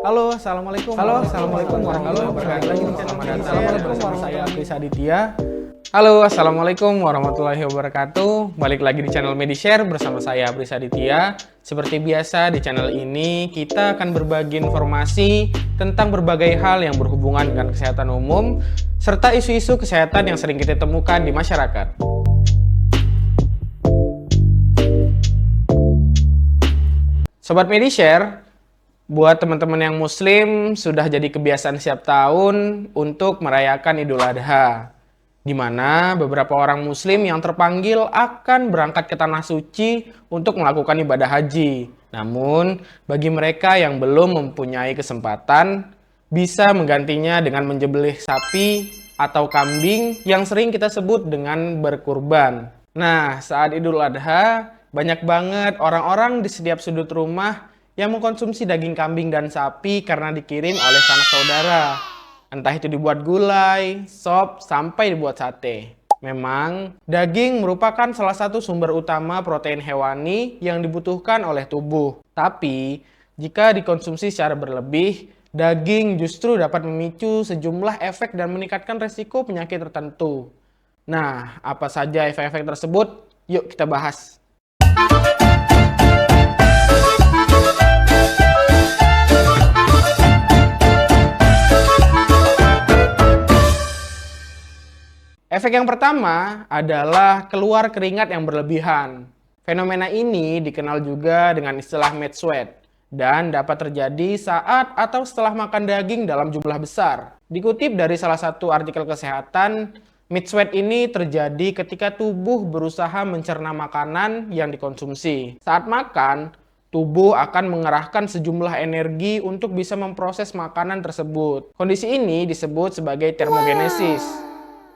Assalamualaikum warahmatullahi wabarakatuh. Selamat datang bersama saya Prisa Aditya. Assalamualaikum warahmatullahi wabarakatuh. Balik lagi di channel Medishare bersama saya Prisa Aditya. Seperti biasa di channel ini kita akan berbagi informasi tentang berbagai hal yang berhubungan dengan kesehatan umum serta isu-isu kesehatan yang sering kita temukan di masyarakat. Sobat Medishare, buat teman-teman yang muslim sudah jadi kebiasaan setiap tahun untuk merayakan Idul Adha, di mana beberapa orang muslim yang terpanggil akan berangkat ke tanah suci untuk melakukan ibadah haji. Namun, bagi mereka yang belum mempunyai kesempatan, bisa menggantinya dengan menjebelih sapi atau kambing yang sering kita sebut dengan berkurban. Nah, saat Idul Adha, banyak banget orang-orang di setiap sudut rumah yang mengkonsumsi daging kambing dan sapi karena dikirim oleh sanak saudara. Entah itu dibuat gulai, sop, sampai dibuat sate. Memang, daging merupakan salah satu sumber utama protein hewani yang dibutuhkan oleh tubuh. Tapi, jika dikonsumsi secara berlebih, daging justru dapat memicu sejumlah efek dan meningkatkan resiko penyakit tertentu. Nah, apa saja efek-efek tersebut? Yuk kita bahas. Efek yang pertama adalah keluar keringat yang berlebihan. Fenomena ini dikenal juga dengan istilah meat sweat dan dapat terjadi saat atau setelah makan daging dalam jumlah besar. Dikutip dari salah satu artikel kesehatan, meat sweat ini terjadi ketika tubuh berusaha mencerna makanan yang dikonsumsi. Saat makan, tubuh akan mengerahkan sejumlah energi untuk bisa memproses makanan tersebut. Kondisi ini disebut sebagai termogenesis.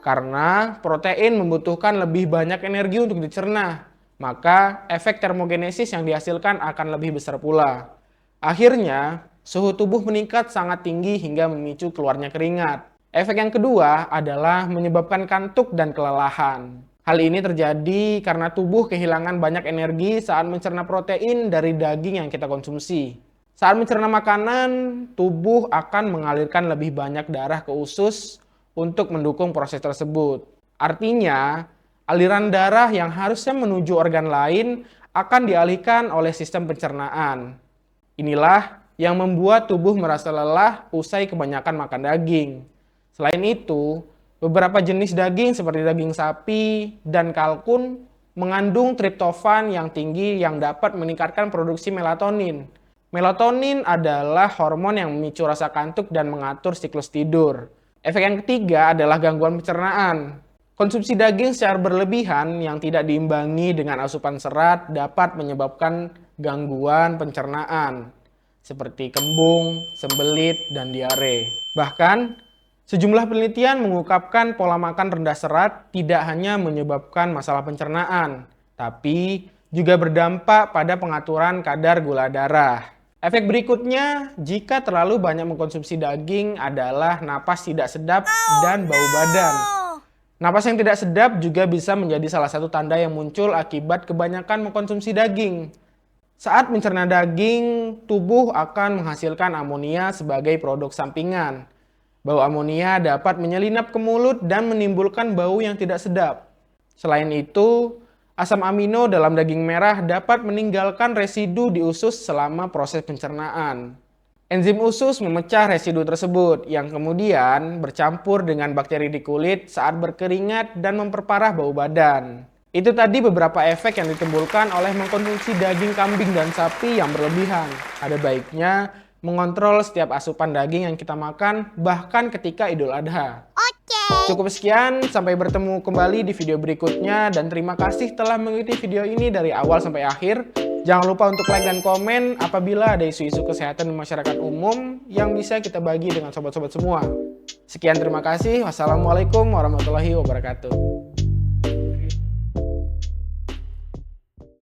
Karena protein membutuhkan lebih banyak energi untuk dicerna, maka efek termogenesis yang dihasilkan akan lebih besar pula. Akhirnya, suhu tubuh meningkat sangat tinggi hingga memicu keluarnya keringat. Efek yang kedua adalah menyebabkan kantuk dan kelelahan. Hal ini terjadi karena tubuh kehilangan banyak energi saat mencerna protein dari daging yang kita konsumsi. Saat mencerna makanan, tubuh akan mengalirkan lebih banyak darah ke usus untuk mendukung proses tersebut. Artinya, aliran darah yang harusnya menuju organ lain akan dialihkan oleh sistem pencernaan. Inilah yang membuat tubuh merasa lelah usai kebanyakan makan daging. Selain itu, beberapa jenis daging seperti daging sapi dan kalkun mengandung triptofan yang tinggi yang dapat meningkatkan produksi melatonin. Melatonin adalah hormon yang memicu rasa kantuk dan mengatur siklus tidur. Efek yang ketiga adalah gangguan pencernaan. Konsumsi daging secara berlebihan yang tidak diimbangi dengan asupan serat dapat menyebabkan gangguan pencernaan, seperti kembung, sembelit, dan diare. Bahkan, sejumlah penelitian mengungkapkan pola makan rendah serat tidak hanya menyebabkan masalah pencernaan, tapi juga berdampak pada pengaturan kadar gula darah. Efek berikutnya, jika terlalu banyak mengkonsumsi daging adalah napas tidak sedap dan bau badan. Napas yang tidak sedap juga bisa menjadi salah satu tanda yang muncul akibat kebanyakan mengkonsumsi daging. Saat mencerna daging, tubuh akan menghasilkan amonia sebagai produk sampingan. Bau amonia dapat menyelinap ke mulut dan menimbulkan bau yang tidak sedap. Selain itu, asam amino dalam daging merah dapat meninggalkan residu di usus selama proses pencernaan. Enzim usus memecah residu tersebut yang kemudian bercampur dengan bakteri di kulit saat berkeringat dan memperparah bau badan. Itu tadi beberapa efek yang ditimbulkan oleh mengkonsumsi daging kambing dan sapi yang berlebihan. Ada baiknya mengontrol setiap asupan daging yang kita makan, bahkan ketika Idul Adha. Cukup sekian, sampai bertemu kembali di video berikutnya, dan terima kasih telah mengikuti video ini dari awal sampai akhir. Jangan lupa untuk like dan komen apabila ada isu-isu kesehatan di masyarakat umum yang bisa kita bagi dengan sobat-sobat semua. Sekian, terima kasih. Wassalamualaikum warahmatullahi wabarakatuh.